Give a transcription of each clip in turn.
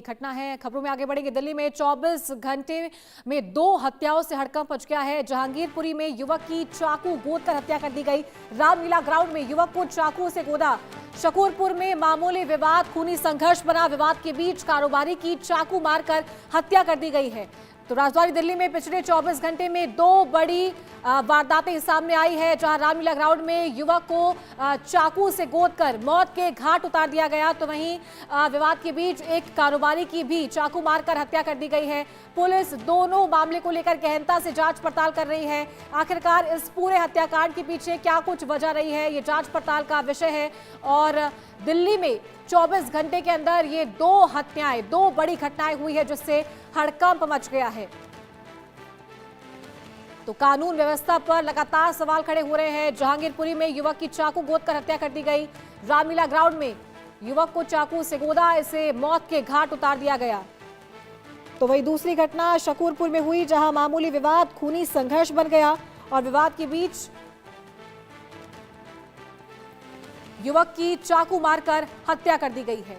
घटना है। खबरों में आगे बढ़ेंगे। दिल्ली में 24 घंटे में 2 हत्याओं से हड़कंप मच गया है। जहांगीरपुरी में युवक की चाकू गोदकर हत्या कर दी गई। रामलीला ग्राउंड में युवक को चाकू से गोदा। शकूरपुर में मामूली विवाद, खूनी संघर्ष बना। विवाद के बीच कारोबारी की चाकू मारकर हत्या कर दी गई है। तो राजधानी दिल्ली में पिछले 24 घंटे में 2 बड़ी वारदातें सामने आई है, जहां रामलीला ग्राउंड में युवक को चाकू से गोदकर मौत के घाट उतार दिया गया, तो वहीं विवाद के बीच एक कारोबारी की भी चाकू मारकर हत्या कर दी गई है। पुलिस दोनों मामले को लेकर गहनता से जांच पड़ताल कर रही है। आखिरकार इस पूरे हत्याकांड के पीछे क्या कुछ वजह रही है, ये जांच पड़ताल का विषय है। और दिल्ली में 24 घंटे के अंदर ये 2 हत्याएं, 2 बड़ी घटनाएं हुई है, जिससे हड़कंप मच गया है। तो कानून व्यवस्था पर लगातार सवाल खड़े हो रहे हैं। जहांगीरपुरी में युवक की चाकू गोदकर हत्या कर दी गई। रामलीला ग्राउंड में युवक को चाकू से गोदा, इसे मौत के घाट उतार दिया गया। तो वही दूसरी घटना शकूरपुर में हुई, जहां मामूली विवाद खूनी संघर्ष बन गया और विवाद के बीच युवक की चाकू मारकर हत्या कर दी गई है।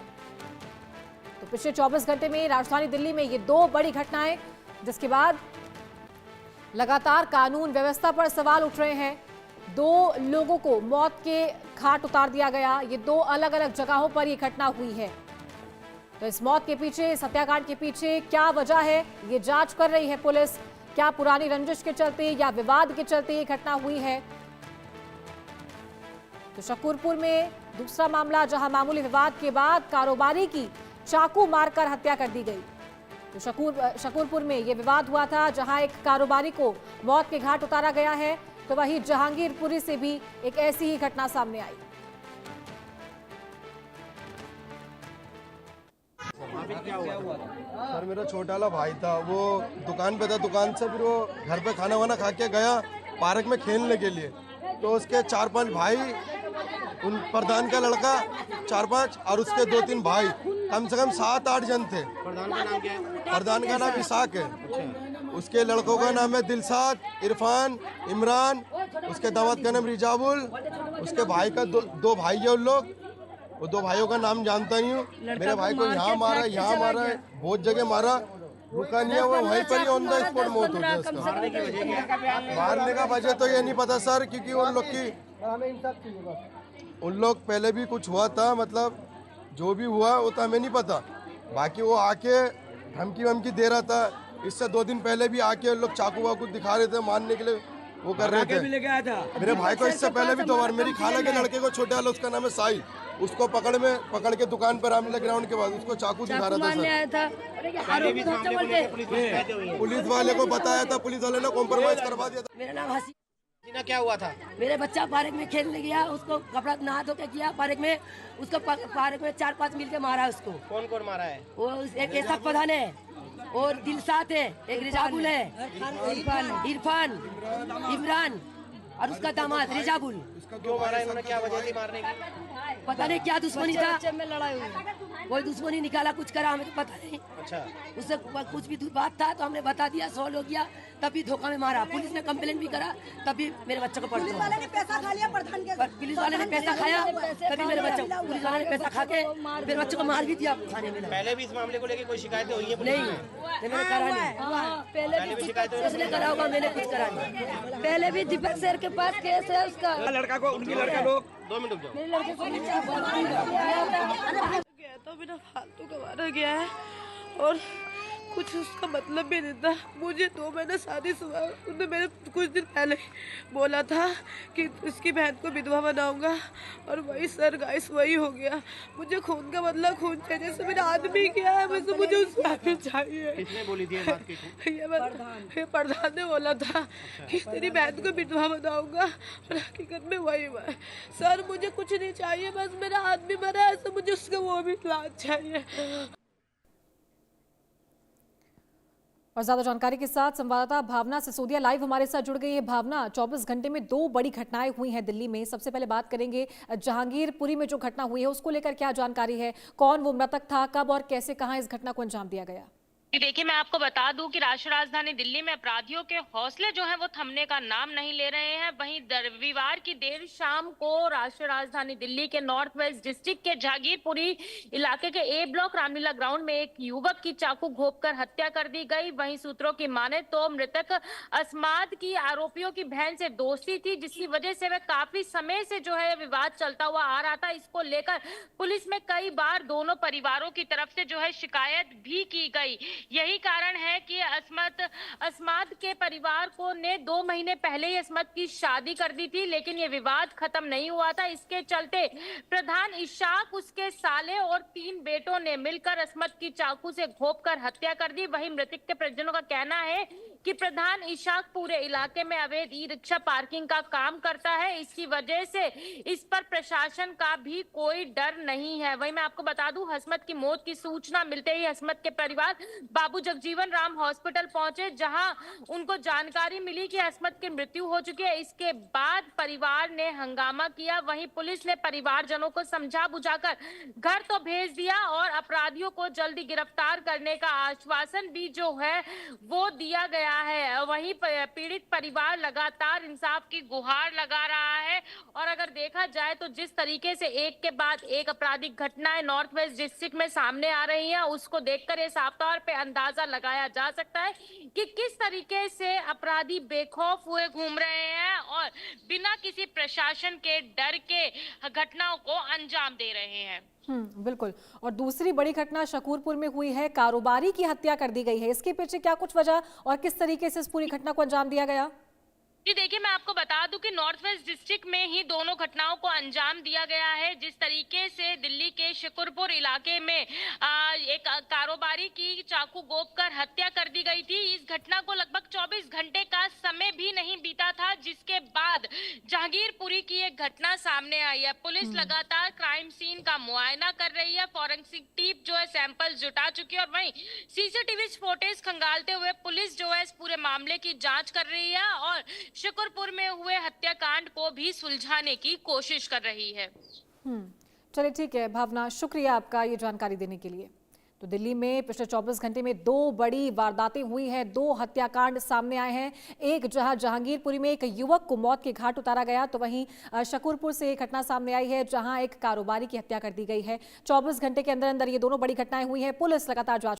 तो पिछले 24 घंटे में राजधानी दिल्ली में ये 2 बड़ी घटनाएं, जिसके बाद लगातार कानून व्यवस्था पर सवाल उठ रहे हैं। 2 लोगों को मौत के घाट उतार दिया गया। ये 2 अलग अलग जगहों पर ये घटना हुई है। तो इस मौत के पीछे, इस हत्याकांड के पीछे क्या वजह है, ये जांच कर रही है पुलिस। क्या पुरानी रंजिश के चलते या विवाद के चलते ये घटना हुई है। तो शकूरपुर में दूसरा मामला, जहां मामूली विवाद के बाद कारोबारी की चाकू मारकर हत्या कर दी गई। तो शकूरपुर में यह विवाद हुआ था, जहां एक कारोबारी को मौत के घाट उतारा गया है। तो वहीं जहांगीरपुरी से भी एक ऐसी ही घटना सामने आई। क्या हुआ सर, मेरा छोटा वाला भाई था, वो दुकान पे था। दुकान से फिर वो घर पे खाना वाना खा के गया पार्क में खेलने के लिए। तो उसके 4-5 भाई, उन प्रधान का लड़का 4-5 और उसके 2-3 भाई, कम से कम 7-8 जन थे। प्रधान का नाम क्या है? प्रधान का नाम इसाक है। उसके लड़कों का नाम है दिलशाद, इरफान, इमरान। उसके दामाद का नाम रिजाबुल। उसके भाई का 2 भाई है उन लोग। वो 2 भाइयों का नाम जानता नहीं हूँ। मेरे भाई को यहाँ मारा, यहाँ मारा, बहुत जगह मारा, रुका नहीं है। वो वहीं पर ही ऑन द स्पॉट मौत हो गई उसका। मारने का वजह तो ये नहीं पता सर, क्योंकि उन लोग पहले भी कुछ हुआ था, मतलब जो भी हुआ वो तो हमें नहीं पता। बाकी वो आके धमकी वमकी दे रहा था। इससे 2 दिन पहले भी आके लोग चाकू वाकू दिखा रहे थे, मारने के लिए वो कर रहे थे। मेरे भाई को इससे पहले भी 2 बार, मेरी खाला के लड़के को, छोटे वाला उसका नाम है साहिल, उसको पकड़ के दुकान पर रामलीला ग्राउंड के बाद उसको चाकू दिखा रहा था सर। पुलिस वाले को बताया था, पुलिस वाले ने कॉम्प्रोमाइज करवा दिया था। मेरा नाम हसी। क्या हुआ था? मेरे बच्चा पार्क में खेलने गया, उसको कपड़ा नहा धो के किया पार्क में, उसको पार्क में 4-5 मिल के मारा उसको। कौन कौन मारा है? वो एक ऐसा प्रधान है और दिलशाद है, एक रिजाबुल है, इरफान, इमरान और उसका दामाद रिजाबुल। क्यों मारा इन्होंने? क्या वजह थी मारने की? पता नहीं क्या दुश्मनी था, लड़ाई हुई, कोई दुश्मनी निकाला, कुछ करा, हमें तो पता नहीं। अच्छा, उससे कुछ भी बात था तो हमने बता दिया, 100 हो गया, तभी धोखा में मारा। पुलिस ने कंप्लेन भी करा, तभी मेरे बच्चे को पकड़ा। पुलिस वाले ने पैसा खा लिया प्रधान के, पुलिस वाले ने पैसा खाया, तभी मेरे बच्चे, पुलिस वाले ने पैसा खा के मेरे बच्चे को मार भी दिया थाने में। पहले भी इस मामले को लेकर कोई शिकायतें हुई है? नहीं, मैंने करा नहीं। पहले भी शिकायत उसने करा होगा, मैंने कुछ करा नहीं। पहले भी दीपक सर के पास केस है उसका। लड़का को, उनकी लड़का लोग 2 मिनट रुक जाओ। मेरे लड़के को गया तो बिना फालतू का मारा गया है और कुछ उसका मतलब भी नहीं था। मुझे 2 महीने शादी हुआ, उन्होंने मेरे कुछ दिन पहले बोला था कि इसकी बहन को विधवा बनाऊंगा और वही सर गाइस वही हो गया। मुझे खून का बदला खून चाहिए, जैसे मेरा आदमी किया है वैसे मुझे उसका आदमी चाहिए। किसने बोली थी ये बात? ये प्रधान ने बोला था कि तेरी बहन को विधवा बनाऊंगा और हकीकत में वही हुआ है। सर मुझे कुछ नहीं चाहिए, बस मेरा आदमी मरा है तो मुझे उसका वो भी इलाज चाहिए। और ज्यादा जानकारी के साथ संवाददाता भावना सिसोदिया लाइव हमारे साथ जुड़ गई है। भावना, 24 घंटे में 2 बड़ी घटनाएं हुई हैं दिल्ली में। सबसे पहले बात करेंगे जहांगीरपुरी में जो घटना हुई है उसको लेकर क्या जानकारी है, कौन वो मृतक था, कब और कैसे, कहां इस घटना को अंजाम दिया गया? कि देखिए, मैं आपको बता दूं कि राष्ट्रीय राजधानी दिल्ली में अपराधियों के हौसले जो हैं वो थमने का नाम नहीं ले रहे हैं। वहीं रविवार की देर शाम को राष्ट्रीय राजधानी दिल्ली के नॉर्थ वेस्ट डिस्ट्रिक्ट के जहांगीरपुरी इलाके के ए ब्लॉक रामलीला ग्राउंड में एक युवक की चाकू घोंपकर हत्या कर दी गई। वहीं सूत्रों की माने तो मृतक अस्माद की आरोपियों की बहन से दोस्ती थी, जिसकी वजह से वह काफी समय से जो है विवाद चलता हुआ आ रहा था। इसको लेकर पुलिस में कई बार दोनों परिवारों की तरफ से जो है शिकायत भी की गई। यही कारण है कि अस्माद के परिवार को ने 2 महीने पहले ही अस्माद की शादी कर दी थी, लेकिन ये विवाद खत्म नहीं हुआ था। इसके चलते प्रधान इशाक, उसके साले और 3 बेटों ने मिलकर अस्माद की चाकू से घोंपकर हत्या कर दी। वहीं मृतक के परिजनों का कहना है कि प्रधान इशाक पूरे इलाके में अवैध ई रिक्शा पार्किंग का काम करता है। इसकी वजह से इस पर प्रशासन का भी कोई डर नहीं है। वहीं मैं आपको बता दूं, हस्मत की मौत की सूचना मिलते ही हस्मत के परिवार बाबू जगजीवन राम हॉस्पिटल पहुंचे, जहां उनको जानकारी मिली कि हस्मत की मृत्यु हो चुकी है। इसके बाद परिवार ने हंगामा किया। वहीं पुलिस ने परिवारजनों को समझा बुझाकर घर तो भेज दिया और अपराधियों को जल्दी गिरफ्तार करने का आश्वासन भी जो है वो दिया गया है। वहीं पीड़ित परिवार लगातार इंसाफ की गुहार लगा रहा है। और अगर देखा जाए तो जिस तरीके से एक के बाद एक आपराधिक घटनाएं नॉर्थ वेस्ट डिस्ट्रिक्ट में सामने आ रही हैं, उसको देखकर ये साफ तौर पे अंदाजा लगाया जा सकता है कि किस तरीके से अपराधी बेखौफ हुए घूम रहे हैं और बिना किसी प्रशासन के डर के घटनाओं को अंजाम दे रहे हैं। बिल्कुल। और दूसरी बड़ी घटना शकूरपुर में हुई है, कारोबारी की हत्या कर दी गई है। इसके पीछे क्या कुछ वजह और किस तरीके से इस पूरी घटना को अंजाम दिया गया? जी देखिए, मैं आपको बता दूं कि नॉर्थ वेस्ट डिस्ट्रिक्ट में ही दोनों घटनाओं को अंजाम दिया गया है। जिस तरीके से दिल्ली के शकूरपुर इलाके में एक कारोबारी की चाकू घोंपकर हत्या कर दी गई थी, इस घटना को लगभग 24 घंटे का समय भी नहीं बीता था, जिसके बाद जहांगीरपुरी की एक घटना सामने आई है। पुलिस लगातार क्राइम सीन का मुआयना कर रही है, फॉरेंसिक टीम जो है सैंपल जुटा चुकी है और वहीं सीसीटीवी फुटेज खंगालते हुए पुलिस जो है इस पूरे मामले की जांच कर रही है और शकूरपुर में हुए हत्याकांड को भी सुलझाने की कोशिश कर रही है। चलिए ठीक है भावना, शुक्रिया आपका ये जानकारी देने के लिए। तो दिल्ली में पिछले 24 घंटे में 2 बड़ी वारदातें हुई हैं, 2 हत्याकांड सामने आए हैं। एक जहां जहांगीरपुरी में एक युवक को मौत के घाट उतारा गया, तो वहीं शकूरपुर से एक घटना सामने आई है जहां एक कारोबारी की हत्या कर दी गई है। 24 घंटे के अंदर अंदर ये दोनों बड़ी घटनाएं हुई हैं। पुलिस लगातार जांच